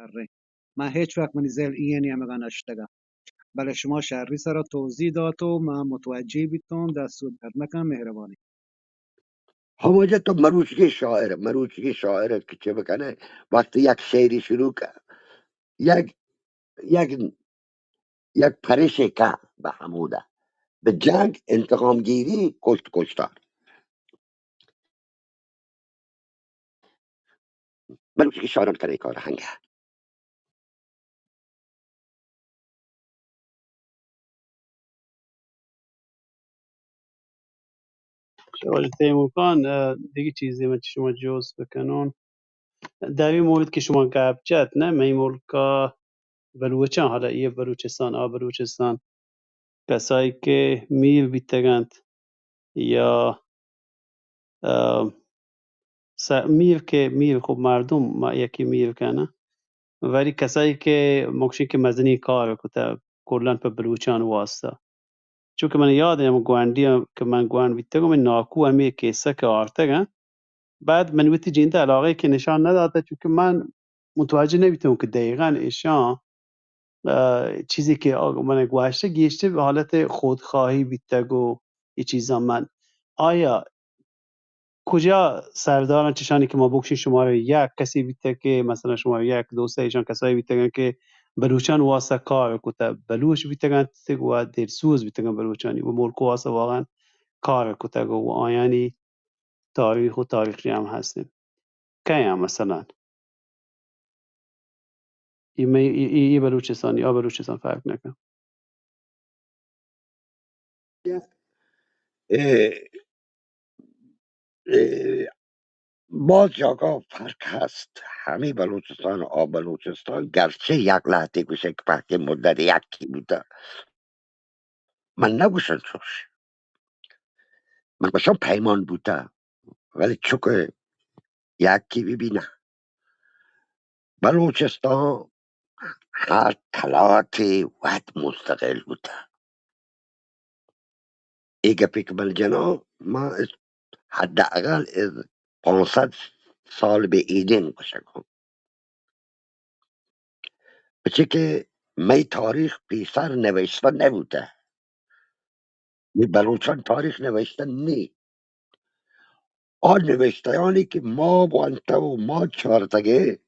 شهره من هیچ وقت من زل اینی هم نشتگم. بله شما شهری سر توضیح داد و من متوجه بیتون دست در نکن مهربانی. همونجا تو مروچی شاعره که چه بکنه وقتی یک شعری شروع کرد یک یک یک پرش که به هموده به جنگ انتقام گیری کشتار مروچی شاعران کنه کار هنگه شوالی تیمورخان دیگه چیزی من شما جوز بکنون در این مورد که شما گپ جد نه میمولکا بلوچان حالا یه بلوچستان بلوچستان کسایی که میل بیتگند یا میل خب مردم ما یکی میل کنه ولی کسایی که مکشی که مزنی کار کتا کلن پر بلوچان واسطه چون که من یادم گواندی که من گواند بیتگم من ناکو همی کیسه که آرتگن بعد من وقتی جنده علاقه که نشان نداده چون که من متوجه نمیتونم که دقیقا ایشان چیزی که من گوشته گیشته به حالت خودخواهی بیتگ و یه چیزا من آیا کجا سردارن چشانی که ما بکشین شماره یک کسی بیته که مثلا شماره یک دوسته ایشان کسایی بیتگن که بلوچان واسه کار کتا بلوچ بیتگن تگ و درسوز بیتگن بلوچانی و ملکو واسه واقعا کار کتا و آیانی تاریخ و تاریخی هم هستیم که هم مثلا ای بلوچستانی بلوچستان فرق نکن اه، اه، باز جاگاه فرق هست همه بلوچستان و بلوچستان گرچه یک لحظه گوشه که پاک مدت یکی بوده من نگوشن توش من گوشم پیمان بوده ولی چون یکی ببینه بلوچستان هر طلاعتی وقت مستقل بوده ایگه پیک جنا ما حداقل از 500 سال به ایدین گوشم بچه که می تاریخ پیسر نوشته نبوده می بلوچان تاریخ نوشته نی آن نوشتهانی که ما بانته و ما چارتگه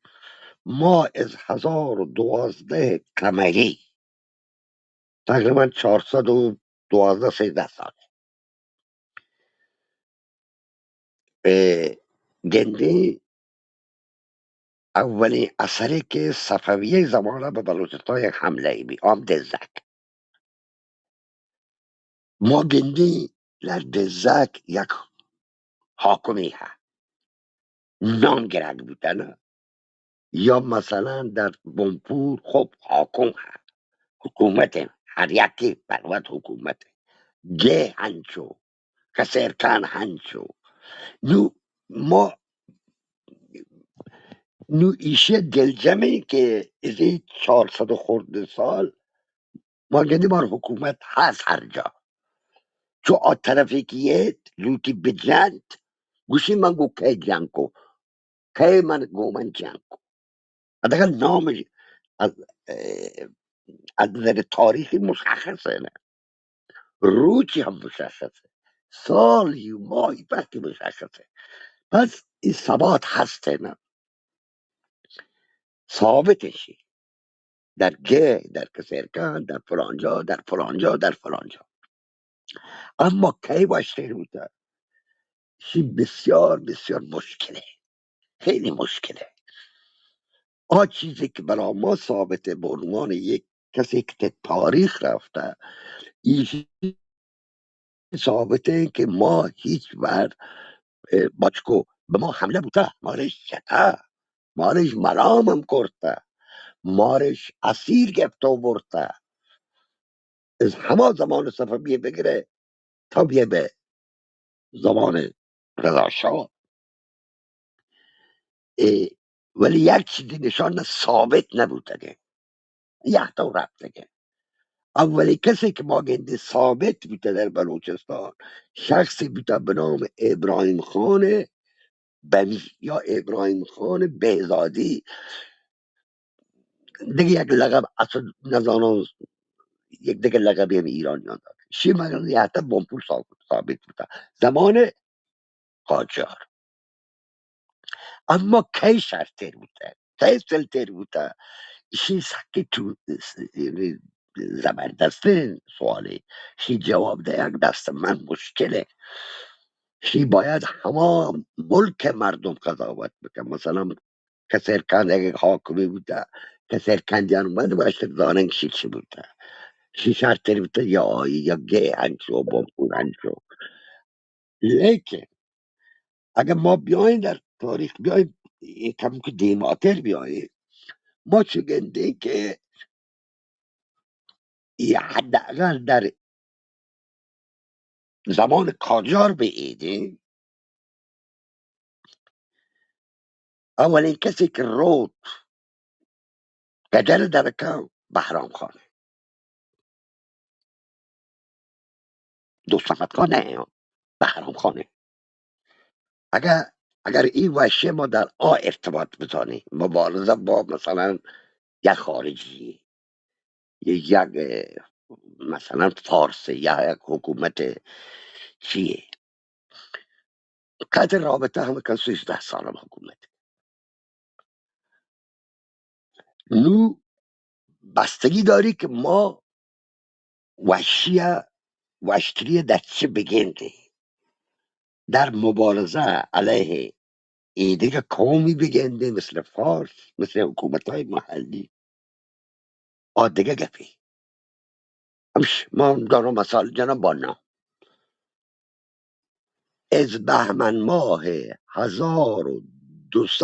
ما از 1012 قمری تقریبا 412 13 سال گندی اولین اثری که صفویه زمانه به بلوچستان یک حمله ای بی آم دزک ما گندی در دزک یک حاکمی ها نام گرگ بودن یا مثلا در بنپور خب حاکم ها حکومت هر یکی بروت حکومت گه هنچو کسرکن هنچو نو ما نو ایشه دلجمه که ازی 400 خورده سال ما گندی بار حکومت هست هر جا چو آ طرفی که یه لوتی بجند گوشی من گو که جنگ کو که من جنگ کو حداقل نامش از از نظر تاریخی مشخصه نه روچی هم مشخصه سالی و ماهی وقتی مشخصه پس این ثبات هسته نه ثابتشی در گه در کسرکن در فلانجا در فلانجا در فلانجا اما کی باشته بوده شی بسیار بسیار مشکله خیلی مشکله چیزی که برای ما ثابته به عنوان یک کسی که تاریخ رفته این ثابته که ما هیچ وقت باچکو به ما حمله بوده مارش چته مارش مرامم کرده مارش اسیر گفته و برده از همه زمان صفویه بگیره تا بیه به زمان رضا شاه ولی یک چیزی نشان ثابت نبوده یه رفته اولی کسی که ما گنده ثابت بوده در بلوچستان شخصی بوده به نام ابراهیم خان بمی یا ابراهیم خان بهزادی دیگه یک لقب اصلا نزانم، یک دیگه لقبی هم ایرانیان داد. شی مگه حتی بامپور ثابت بوده زمان قاجار. اما کی شرطر بوده، کی سلطر بوده، شی سکی تو یعنی زبردسته سواله. شی جواب ده یک دست من مشکله. شی باید همه ملک مردم قضاوت بکن. مثلا کسرکند اگه حاکمی بوده، کسرکندیان اومده باشد دانن شی چی بوده. شی شرطر بوده یا آیی یا گه هنچو بامپور هنچو. لیکن اگر ما بیاین در تاریخ بیاین یکم که دیماتر بیاین، ما چگنده که یه حداقل در زمان قاجار بیدیم، اولین کسی که رود گجر درکم بهرام خانه، دوست محمد خانه، بهرام خانه. اگر این وشه ما در ارتباط بزنیم مبارزه با مثلا یک خارجی، یک مثلا فارسی یا یک حکومت چیه، قدر رابطه همه که 13 سال هم حکومت نو بستگی داری که ما وشتری در چه بگنده در مبارزه علیه ایده قومی بگنده مثل فارس، مثل حکومت های محلی دیگه گپی. همش ما دارم مثال جناب بانا از بهمن ماه 1200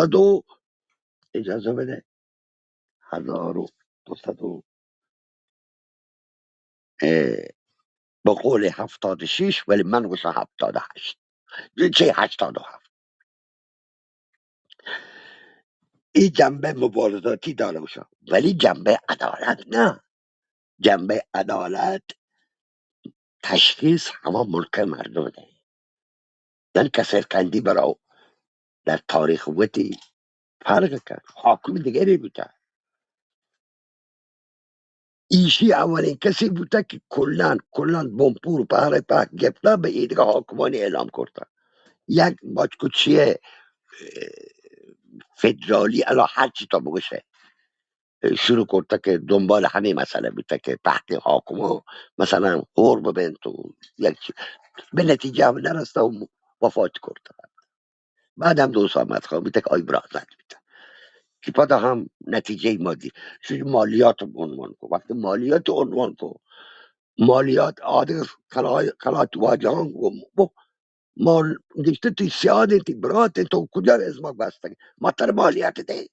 اجازه بده 1200 با قول 76 ولی من گوشم 78 چه 87. این جنبه مبارزاتی داره باشم ولی جنبه عدالت نه. جنبه عدالت تشخیص همه ملک مردم ده. یعنی کسر کندی برای در تاریخ وقتی فرق کرد حاکم دیگری بوده. ایشی اولین کسی بوده که کلان بمپور پهر پاک گفته به ایدگاه حاکمانی اعلام کرده. یک باچکوچیه فدرالی الا هر چی تا بگوشه شروع کرده که دنبال همه مسئله بوده که تحت حاکما مثلا هور ببین تو یک چی به نتیجه هم نرسته و وفات کرده. بعد هم دوست آمد خواه بوده که آی برازد بوده که پادا هم نتیجه مادی شوی مالیات عنوان کو. وقتی مالیات عنوان کو مالیات آده خلات واجهان کو مال گشته توی سیاده تی برات تو کجا از ما بستگی ما تر مالیات ده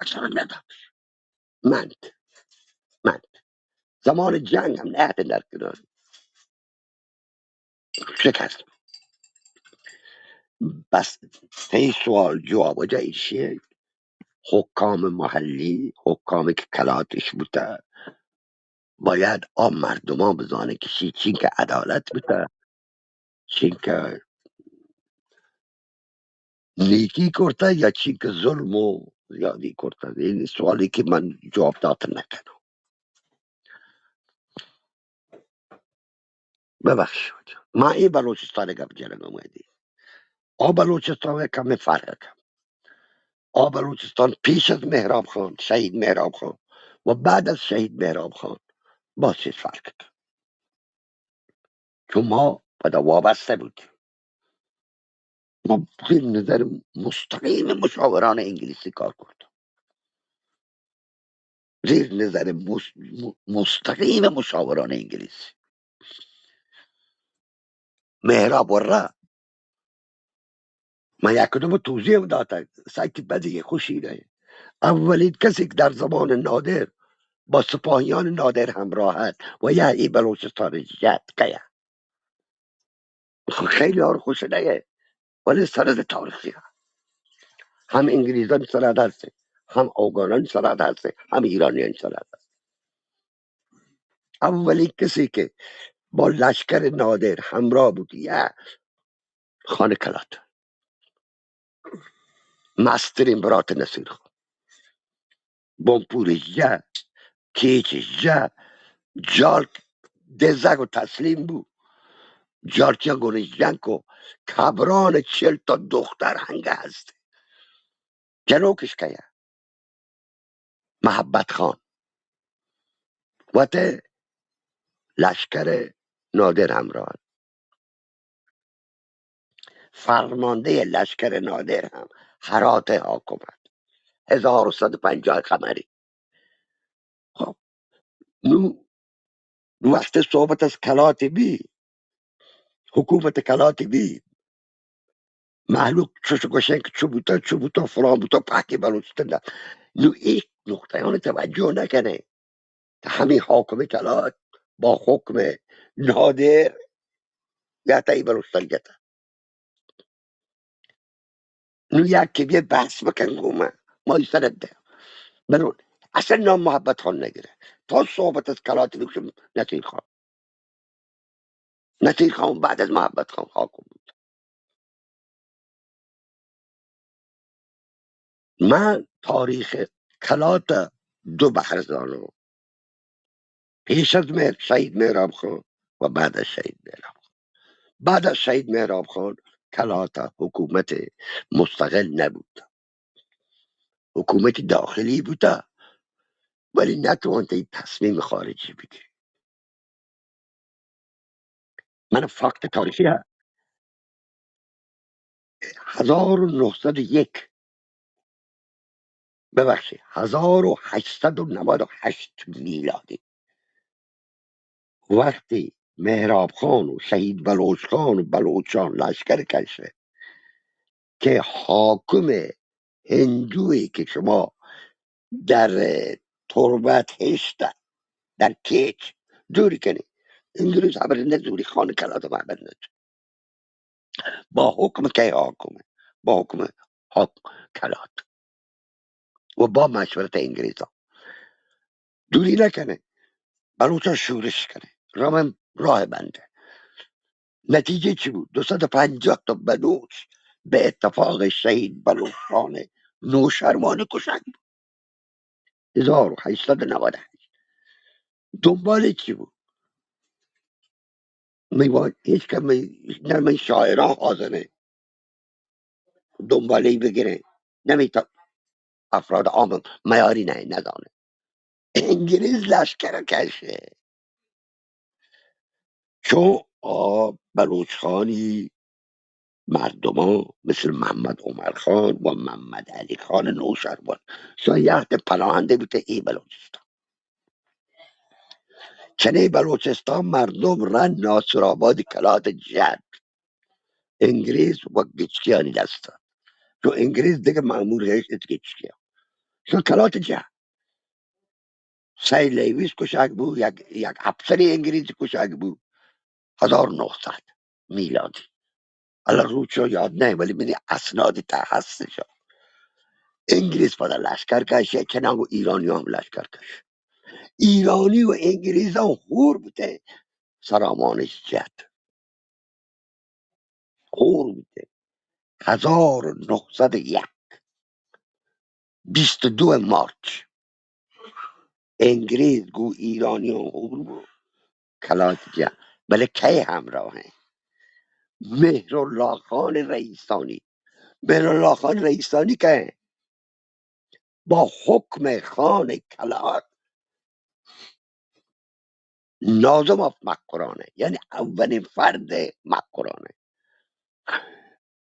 اکثر ندم من زمان جنگ هم نه در کنار شکست. بس تی سوال جواب جایی چیه؟ حکام محلی حکامی که کلاتش بوده باید مردم ها بزانه که چین که عدالت بوده چین که نیکی کرده یا چین که ظلم و زیادی کرده. این سوالی که من جواب دادن نکنم. ببخش ما این بلوچستان گفت جرم اومدی بلوچستان کمی فرق کم. بلوچستان پیش از مهراب خان شهید مهراب خان و بعد از شهید مهراب خان با چیز فرق کم. چون ما پدا وابسته بودیم. ما زیر نظر مستقیم مشاوران انگلیسی کار کردم. زیر نظر مستقیم مشاوران انگلیسی مهراب ورا من یک کدوم توضیح داده سایتی بدی خوشی ده. اولین کسی که در زمان نادر با سپاهیان نادر همراهت و یه ای بلوچستان جد که خیلی ها رو خوش نگه ولی سرد تاریخی هم انگلیزان سرد هسته هم اوگانان سرد هسته هم ایرانیان سرد هسته. اولین کسی که با لشکر نادر همراه بود یه خانه کلات مستر امبرات نصیر خان بمپورش جا کیچش جا جال دزاگو تسلیم بود جارچیا گونجدن کو کبران 40 تا دختر هنگه هست جنوکش که محبت خان و ته لشکر نادر همراه فرمانده لشکر نادر هم هرات حاکمت 1150 قمری. خب نو وقت صحبت از کلات بی حکومت کلات بی معلوم چوشو گوشن که چوبوتا فلان بوتا پاکی بلوچستان نو یک نقطه آن توجه نکنه که همین حاکم کلات با حکم نادر گتا ای بلوچستان گتا نو یکی بیه بحث بکن گومه ما ای سرد ده بنون اصلا نام محبت خان نگیره تا صحبت از کلات بکشم نتیل خان بعد از محبت خان حاکم بود. من تاریخ کلات دو بحرزانو پیش از شهید مهراب خان و بعد از شهید مهراب بعد از شهید مهراب خان کلات حکومت مستقل نبود حکومت داخلی بوده ولی نتوانته این تصمیم خارجی بگیره من فقط تاریخی 1901 ببخشید 1898 میلادی وقتی مهراب خان و شهید بلوچ خان و بلوچان لشکر کشه که حاکم هندوی که شما در تربت هشت در کیچ دوری کنی انگلیس حبرنده دوری خان کلات محبت با حکم که حاکمه با حکم کلات و با مشورت انگلیس ها دوری نکنه بلوچان شورش کنه راه بنده نتیجه چی بود 250 تا بلوچ به اتفاق شهید بلوچان نوشروان کشند 1898 دنبال چی بود میوان هیچ که نمی شاعران حاضره دنباله بگیره نمی افراد عام میاری نه ندانه انگلیس لشکر کشه چون بلوچ خانی مردمان مثل محمد عمر خان و محمد علی خان نوشروان شایعت پناهنده بوده ای بلوچستان چنه بلوچستان مردم رن ناصر آباد کلات جد انگلیس و گچکیانی دستان چون انگلیس دیگه مامور هیچ گچکیا چون کلات جد سی لیویس کشک بود یک افسر انگلیسی کشک بود 1900 میلادی الان روچو یاد نه ولی منی اسنادی تا هستش انگلیس پدا لشکر کشه کنانگو ایرانی هم لشکر کشه ایرانی و انگلیس هم خور بوده سرامانش جد خور بوده 1901 22 مارچ انگلیس گو ایرانی هم خور بود کلات جد بله که همراهه مهرالله خان رئیسانی مهرالله خان رئیسانی که با حکم خان کلات نازم آف مقرانه یعنی اولین فرد مقرانه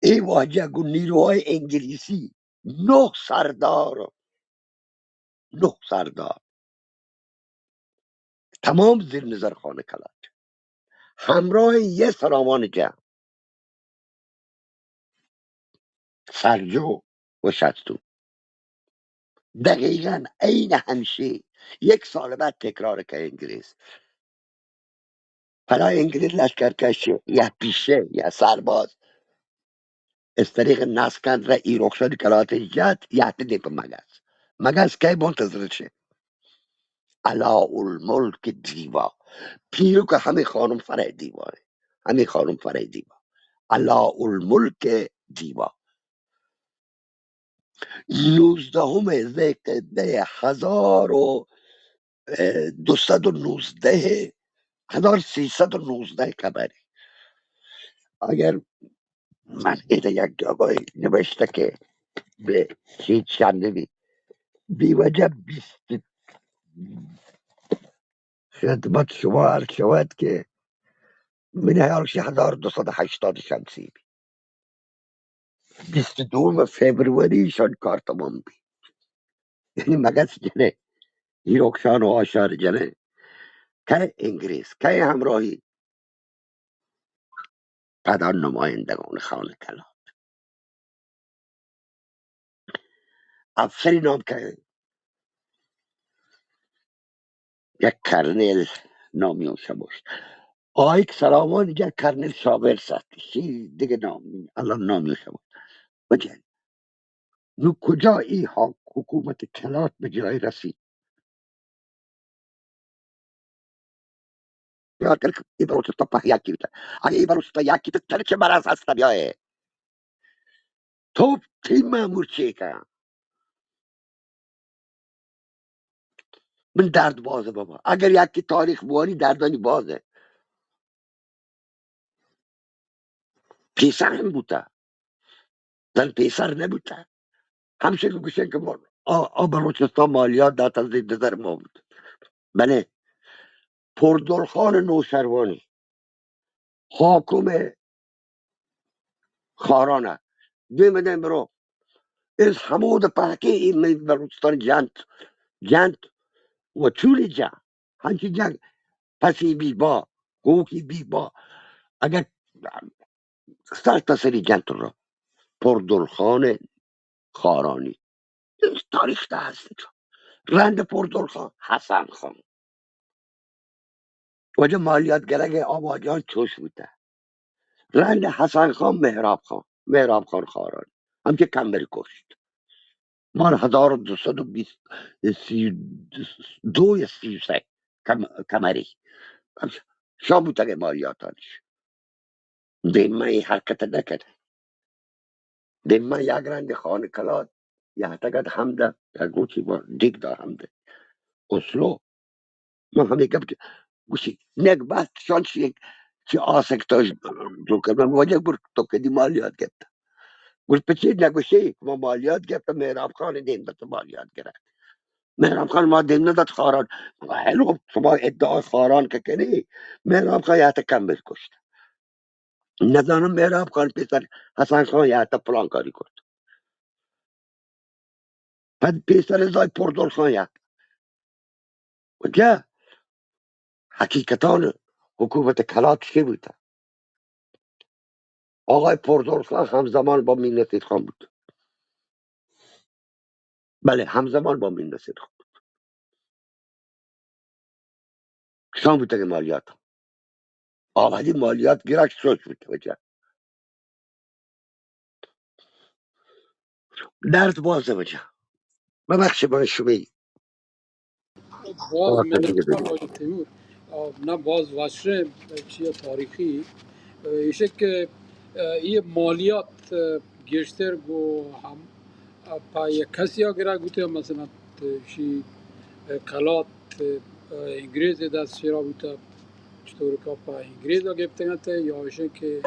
این واجه گو نیروهای انگلیسی 9 سردار 9 سردار تمام زیر نظر خان کلات همراه یه سرامان جمع سرجو و شستو دقیقا عین همیشه 1 سال بعد تکرار که انگلیس پلا انگلیس لشکر کشه یا پیشه یا سرباز از طریق نسکن را ای رخشان کلات جد یعتدی به مگس که منتظرشه علا الملک دیوا پیرو که همه خانم فرای دیواره همه خانم فرای دیوا علا الملک دیوا 19 ذی‌قعده 1219 1319 قمری. اگر من اینه یک جاگاهی نوشته که به هیچ چندمی بی وجه 20 خدمت شما عرض شود که من هیالش 1280 شمسی 22 فبروری شان کار تمام بی. یعنی مگس جنه یروکشان و آشار جنه که انگلیس که همراهی پدر نمایندگان خانه کلا افسری نام که یک کرنل نامی شماش آیک سلامان دیگر کرنل شاور ساتشی دیگه نام الان نامی شما وجه نو کجا ای حکومت کلات به جای رسید یاد کرد ای بروستا پا یکی بیتا اگه ای بروستا یکی بیتا چه مرز هستا بیایه تو تیم مامور چی کن من درد بازه بابا اگر یکی تاریخ بوانی دردانی بازه پیسر هم بوده زن پیسر نبوده همشه که گوشه که بلوچستان مالیات داد از زیر نظر ما بود بله پردرخان نوشروانی حاکم خارانه دیمدن برو از حمود پاکی این بلوچستان جنت و چولی جا هنچی جنگ پسی بی با گوکی بی با اگر سر تسری جنت رو پردرخان خارانی تاریخ ده هستی رند پردرخان حسن خان وجه مالیات گرگ آبادیان چوش بوده رند حسن خان مهراب خان خارانی همچه کمبری کشت مال 1222 33 کمری شام بوده که مالیاتانش دیمه ای حرکت نکرده دیمه یک رند خانه کلاد یه تگد همده یک روچی با دیگ دا همده اصلو من همه گفت گوشی نگ بست شانس یک چی آسکتاش جو کرد من واجه برد تو که دی مالیات گفت گفت پچه نگوشی که ما مالیات گفت مهراب خان دیم داد مالیات گرفت مهراب خان ما دیم نداد خاران هلو شما ادعای خاران که کنی مهراب خان یه کمبل کشت ندانم مهراب خان پیسر حسن خان یه پلان کاری کرد بعد پیسر زای پردول خان یه وجه حقیقتان حکومت کلات چی بوده آقای پردول خان همزمان با مین نصیر خان بود بله همزمان با مین نصیر خان شان بوده که مالیات آوادی مالیات گیرک سوچ بوده وجه درد بازه وجه ببخش من شمی باز آتا دیگه مدرسه بگو آقای تیمور نه باز واسه چیه تاریخی ایشه که این مالیات گشتر گو هم پا یک کسی ها گره گوته مثلا شی کلات انگریز دست شیرا بوده چطور که پا انگریز ها گفتنگه یا ایشه که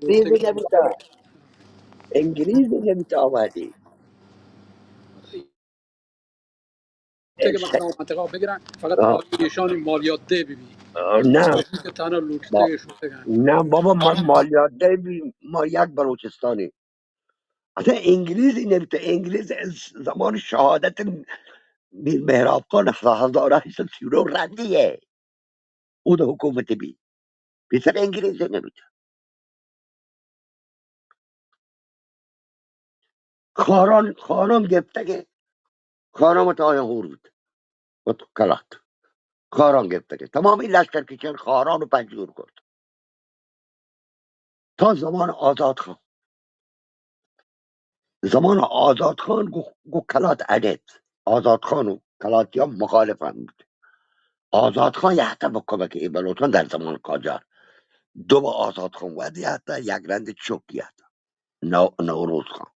گفته انگلیزی نمیتا انگلیزی نمیتا آمدی که مثلا منطقه ها بگیرن فقط آه. آیشان مالیات ده ببین نه که تنها با لوٹته شده نه بابا من مالیات ده ما یک بلوچستانی اصلا انگلیزی نمیتا انگلیز از زمان شهادت میر مهراب خان 1839 ردیه او ده حکومت بی بیسر انگلیزی نمیتا خاران گفته که خاران مت آیا هور بود مت کلات خاران گفته که تمام این لشکر کشان خاران رو پنجور کرد تا زمان آزاد خان گو کلات عدد آزاد خان و کلاتی ها مخالف هم بود آزاد خان یه حتی بکنه که ای بلوچان در زمان قاجار دو با آزاد خان ودی حتی یک رند چوکی حتی نوروز خان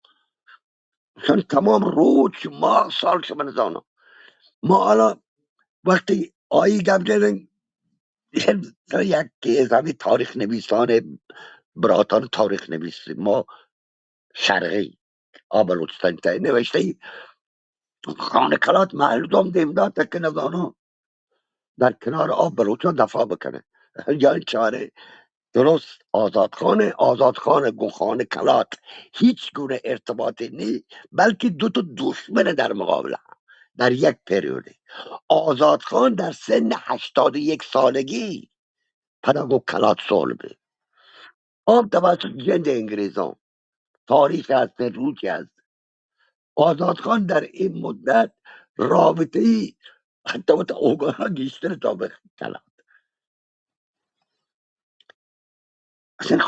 چون تمام روز ماه سال که من زانم ما حالا وقتی آیی گم جدن یک زمین تاریخ نویسان براتان تاریخ نویسی ما شرقی بلوچستان تا نوشته خانه کلات مردم دیمداد که نزانم در کنار آب بلوچان دفاع بکنه یا چاره درست آزادخانه گوخانه کلات هیچ گونه ارتباطی نیست، بلکه دو تا دشمن در مقابل هم در یک پریوده. آزادخان در سن 81 سالگی پداگو کلات صلبه آم توسط جند انگریزان تاریخ هست روزی هست. آزادخان در این مدت رابطه ای حتی با اوگانا گیشتر تا به کلات اصلا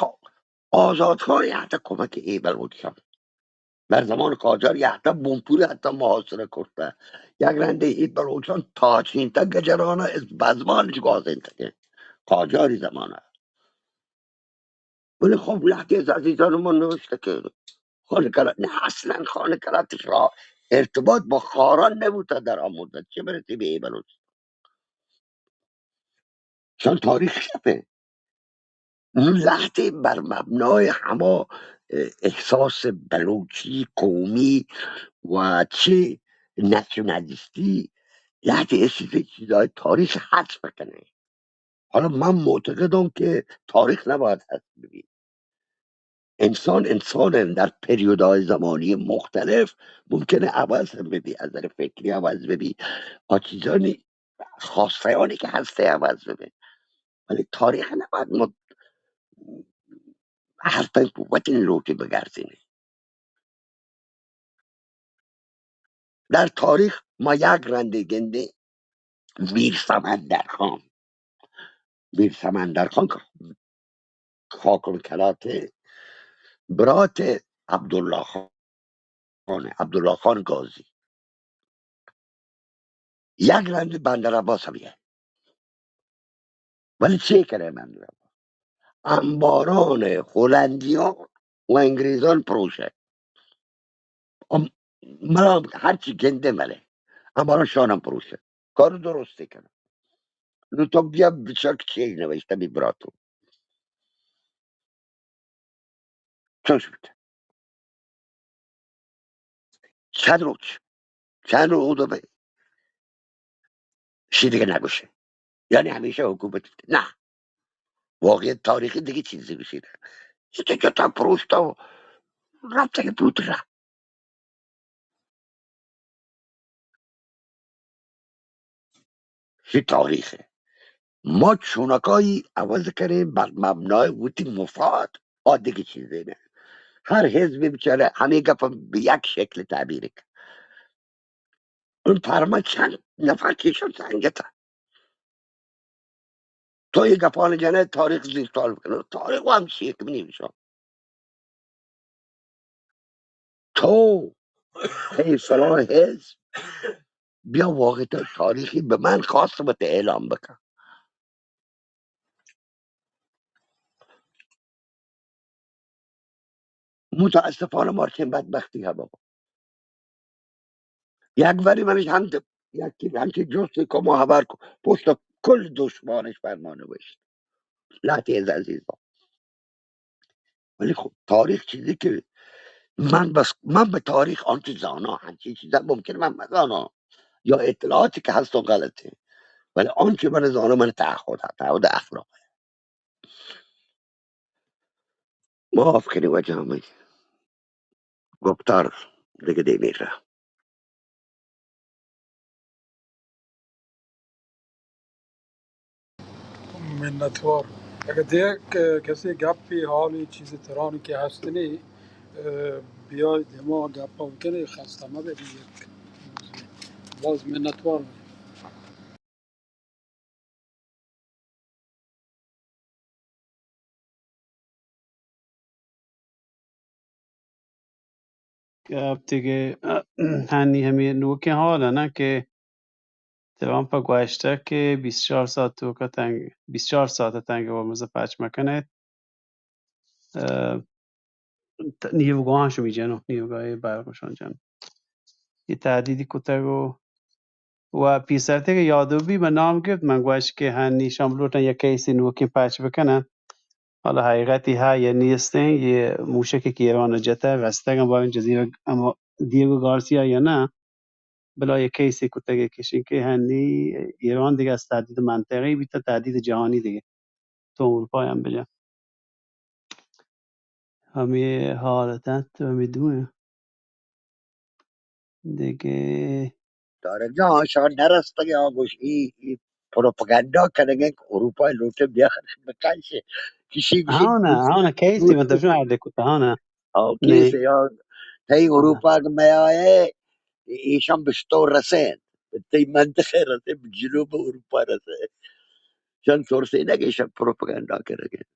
آزادخان حتی کمک ایبل بود شد در زمان قاجار حتی بونپوری حتی محاصره کرده یک رنده اید بلوچان تاچین تا گجرانه از بزمانش گازین تکه قاجاری زمانه. ولی خب لحظه از عزیزان ما نوشته که خانه کلات نه اصلا خانه کلات را ارتباط با خاران نبوده در آموزد چه برسی به ای بلوچ چون تاریخ شبه اون لحظه بر مبنای همه احساس بلوچی قومی و چه نشنالیستی لحظه چیزای تاریخ حدس بکنه. حالا من معتقدم که تاریخ نباید حدس ببین. انسان در پریودهای زمانی مختلف ممکنه عوض هم ببین، از نظر فکری عوض ببین، چیزانی خاصیانی که هسته عوض ببین، ولی تاریخ نباید ما حرفا قوت این لوٹی بگردیم. در تاریخ ما یک رنده گنده ویر سمندرخان خاکم کلات برات عبدالله خان گازی یک رنده بندر عباس هم. ولی چه کنه بندر عباس انباران هلندیان و انگریزان پروشه ملا هرچی گنده مله انباران شانم پروشه کارو درسته کنه. نو تو بیا بچاک چی نوشته بی براتو چوش بیده چند رو او دو به چی دیگه نگوشه یعنی همیشه حکومت نه واقعی تاریخی دیگه چیزی بشیده چه تا پروشتا و رفته که بود را چی تاریخه ما چونکایی عوض کنیم بر مبنای ویتی مفاد دیگه چیزی نه. هر حزبی بچاره همه گفت به یک شکل تعبیر کن. اون پرما چند نفر کشون سنگتا تو یه گفان جنه تاریخ زیر سال بکنه تاریخ هم چیه که بنیمشون تو ای فلان حزب بیا واقع تاریخی به من خواست با اعلام بکن. متاسفانه مارکین بدبختی ها بابا یک وری منش هم یکی همچی جست که محبر کن پشت کل دشمانش بر ما نوشت لحظه از عزیزان. ولی خب تاریخ چیزی که من به تاریخ آنچه زانا همچی چیزا ممکن من مزانا یا اطلاعاتی که هست و غلطه، ولی آنچه من زانا من تعهد اخلاق معاف کنی و جامعه گفتار دیگه میره. منتوار اگر دیگه کسی گپی حالی چیزی ترانی که هستنی بیاید ما گپا بکنه خستمه بدید یک باز منتوار अब دیگه هنی همین نوکه حالا نه که ترامپ گوشته که 24 ساعت تو که تنگ 24 ساعت تنگ و مزه پچ مکنه نیروگاهاشو میجنو نیروگاه برقشان جن یه تهدیدی کتگو و پیسرته که یادوبی به نام گرفت من گوش که هنی شاملوتن یک کیسی نوکین پچ بکنن حالا حقیقتی ها یا نیستن یه موشک که ایران جته رستگم با این جزیره اما دیگو گارسیا یا نه بلا یک کیسی کتگه کشین که هنی ایران دیگه از تهدید منطقی بیتا تهدید جهانی دیگه تو اروپا هم بجا همه حالتت و میدونه دیگه داره جا شان نرسته یا گوش ای پروپاگاندا کنگه که اروپا لوٹه بیار بکنشه کشی کشی هانا کیسی من تفشون عرده کتا هانا کیسه نه یا تی اروپا که میایه ایشان بشتو رسین تی منطقه رسین بجنوب اروپا رسین شان ترسی نگه شان پروپاگاندا کنگه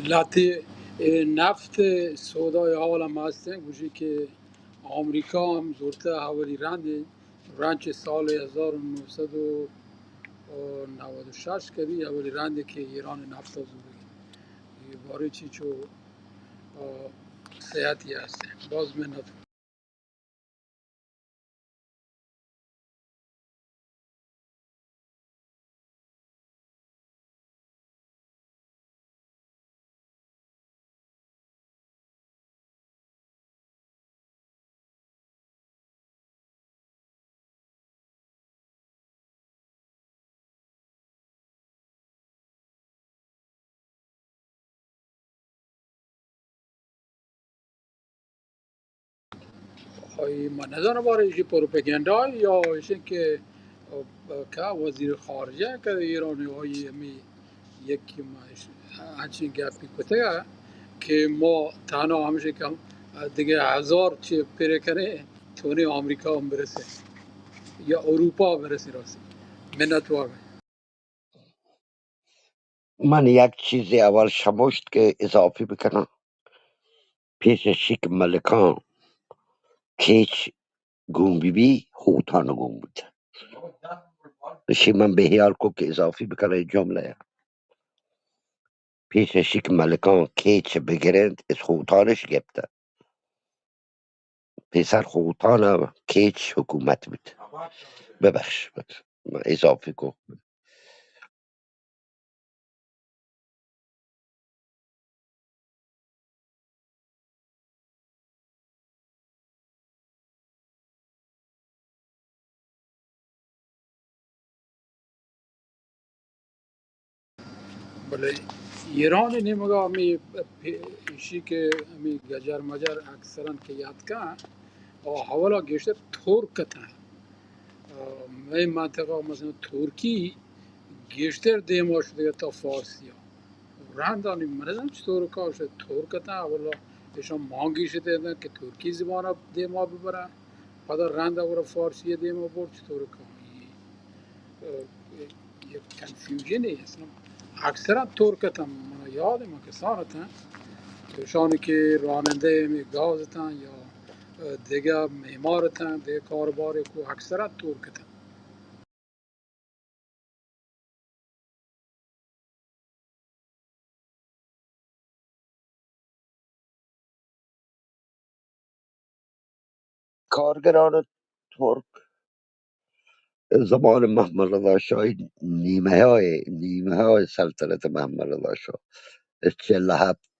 لاتی نفت سودای عالم هستن گوشی که آمریکا هم زورته حوالی رنج سال 1996 کردی حوالی رنده که ایران نفت زوری یه باره چی چو سیاحتی هستن باز من نتون خواهی ما نظر باره ایشی پروپگندا یا ایشی که که وزیر خارجه که ایرانی های می یکی ماش همچین گپی کته که ما تنها همیشه که دیگه هزار چی پیره کنه تونی آمریکا هم برسه یا اروپا برسه راستی منت واقعا من یک چیزی اول شمشت که اضافی بکنم پیش شیک ملکان کیچ گون بی بی خوتان گون بود نشی من به هیال کو که اضافی بکنه جمله پیش شیک ملکان کیچ بگیرند از خوتانش گفته پسر خوتان کیچ حکومت بود ببخش من اضافی کو بله ایران نیمگاه می ایشی که می گجر مجر اکثرا که یاد کن حوالا گشته ترکتن این منطقه مثلا ترکی گشتر دیما شده تا فارسی ها رندانی من نمیدونم چطور کار شد ترکتن اولا ایشان مانگی شده که ترکی زبان دیما ببرن بعد رند اور فارسی دیما برد چطور کار یه کنفیوژنی اصلا اکثرا ترکتن من یادم که سارتن ایشانی که راننده می گازتن یا دیگه معمارتن دیگه کارباری که اکثرا ترکتن کارگران ترک زمان محمد رضا شاه نیمه های سلطنت محمد رضا شاه از 47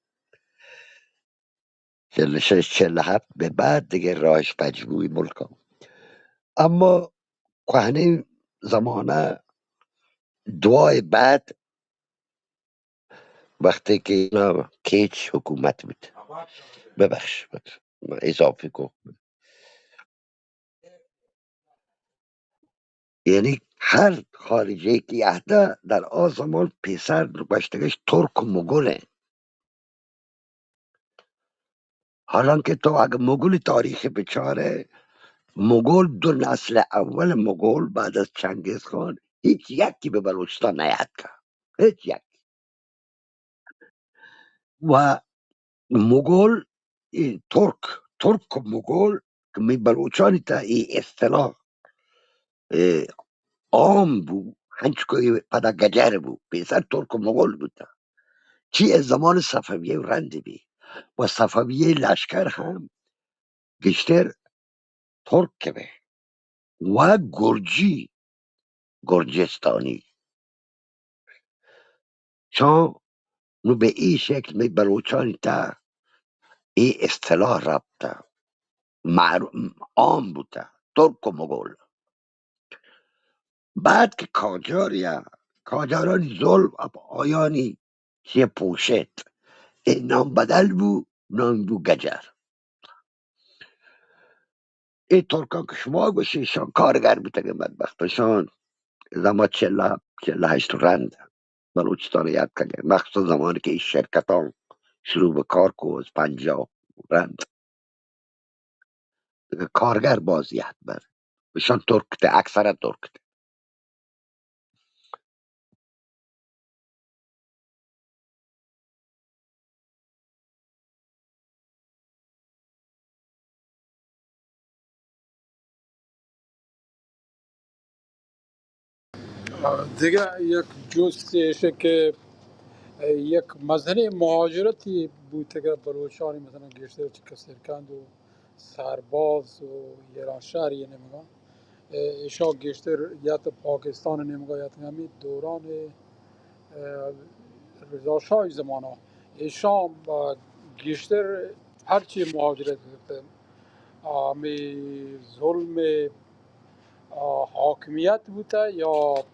46 47 به بعد دیگه راهش مجموعی ملک هم. اما کهنه زمانه دعای بعد وقتی که اینا کیچ حکومت بود ببخش من اضافی کو یعنی هر خارجی که یهده در آن زمان پسر باشتگش ترک و مغوله حالا که تو اگه مغول تاریخ بچاره مغول دو نسل اول مغول بعد از چنگیز خان هیچ یکی به بلوچستان نیاد کرد هیچ یک و مغول ترک و مغول که می بلوچانی تا ای اصطلاح عام بود هنچ که پدا گجر بود پیسر ترک و مغول بود چی از زمان صفویه و رندبی و صفویه لشکر هم گشتر ترک به و گرجستانی چون نو به این شکل می بلوچانی تا این اصطلاح ربطه عام بوده ترک و مغول. بعد که کاجارانی ظلم اب آیانی که پوشد این نام بدل بود، نام بود گجر. این ترکان که شما گوشیشان کارگر بودن بدبختشان زمان 48 رند بلوچستان یاد کنه، مخصوصا زمانی که این شرکتان شروع به کار کو از 50 رند دیگه کارگر بازیت بر بشان ترک ده، اکثر ترک ده. دیگه یک جزء که یک مزنه مهاجرتی بود که بلوچانی مثلا گشته چه کسرکند و سرباز و ایران شهر یه نمیگم ایشا گشتر یا تو پاکستان نمیگم یا تو همین دوران رضا شاه زمانه ایشا گشتر هرچی مهاجرت بود می ظلم حاکمیت بوده یا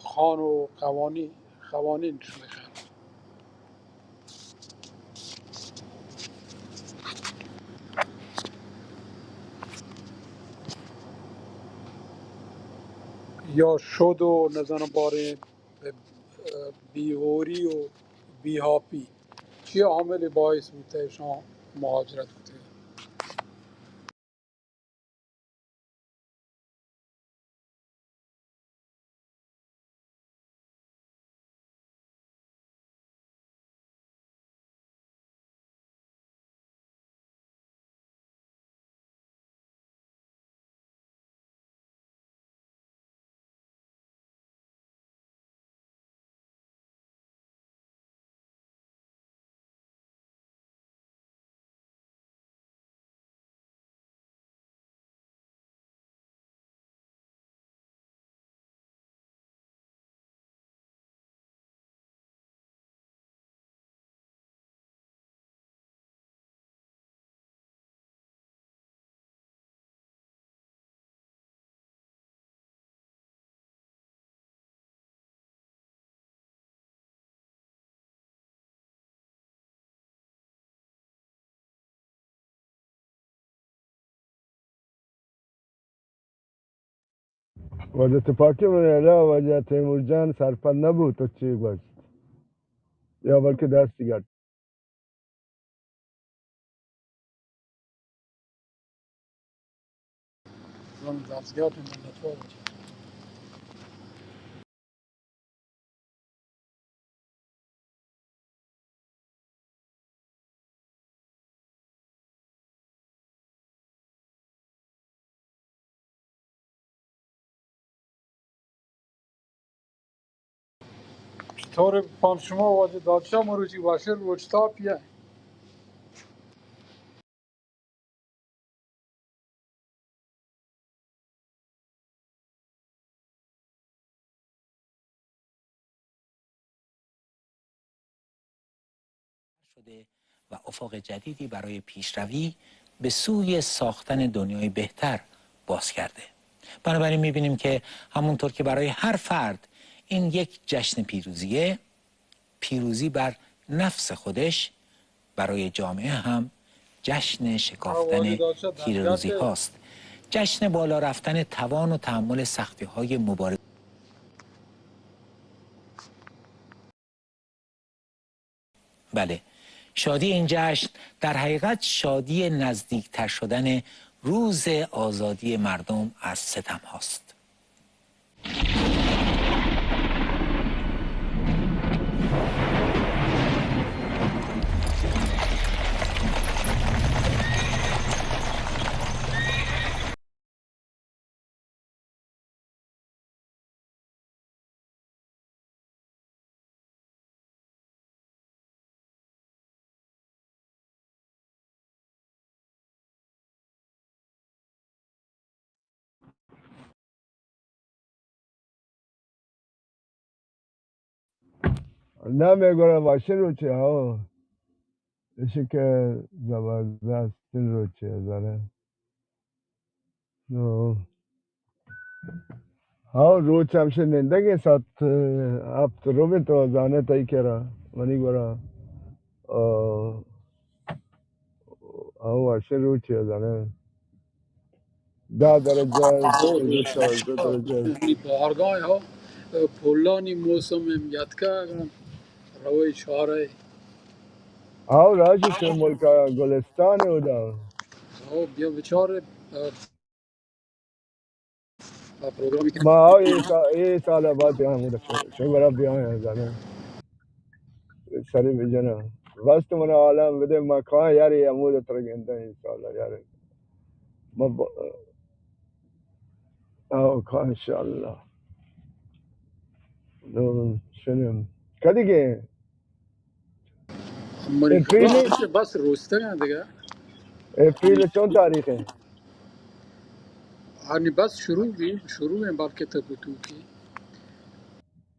خان و قوانین شده یا شد و نزن باره بیهوری و بیهاپی چی عامل باعث بوده شما مهاجرت بوده؟ ولی اتفاقی من الا ولی تیمور جان سرپل نبود تو چی باش یا بلکه دست دیگر زن دستگاه من نتوان چطور پام شما واجه دادشاه مروچی باشه روچتا پیه شده و افق جدیدی برای پیشروی به سوی ساختن دنیای بهتر باز کرده. بنابراین می‌بینیم که همونطور که برای هر فرد این یک جشن پیروزیه، پیروزی بر نفس خودش برای جامعه هم جشن شکافتن پیروزی هاست. جشن بالا رفتن توان و تحمل سختی های مبارزه. بله، شادی این جشن در حقیقت شادی نزدیکتر شدن روز آزادی مردم از ستم هاست. نه میگوره ماشین رو چه ها ایشی که زبردست این رو چه زنه ها روز هم شنیدگی ساعت 7 رو به تو زانه تایی کرا منی گورا ها ماشین رو چه زنه 10 درجه دو درجه این بارگاه ها پولانی موسم یدکا روی چاره ها راشی تو ملک گلستان اودا او بیا بچاره پروگرامی که ما ها یه سال بعد بیان بوده شو برا بیان زنه سری بجنه وست من عالم بده مکان یاری امود ترگنده این سال یاری ما او انشالله شنم کدیگه امریکا اپریل همیشه بس روسته نه دیگه اپریل چون تاریخه هنی بس شروع هم بلکه تا تو کی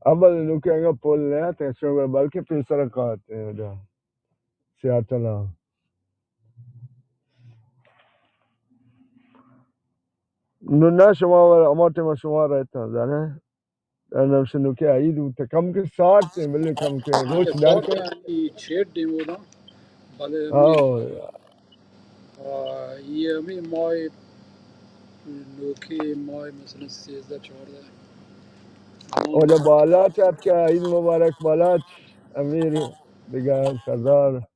اول نوکه انگا پول نه تشون بلکه پیسر کات سیاتلا نه شما امارت ما شما رایتا داره نمشه نوکه عید و تکم که ساعت ولی کم که روش در سال که یعنی چهر دیمونا بله می آه یه می مای نوکی مای مثلا 13 14 اوده بالا چد که عید مبارک بالا امیر دیگه سردار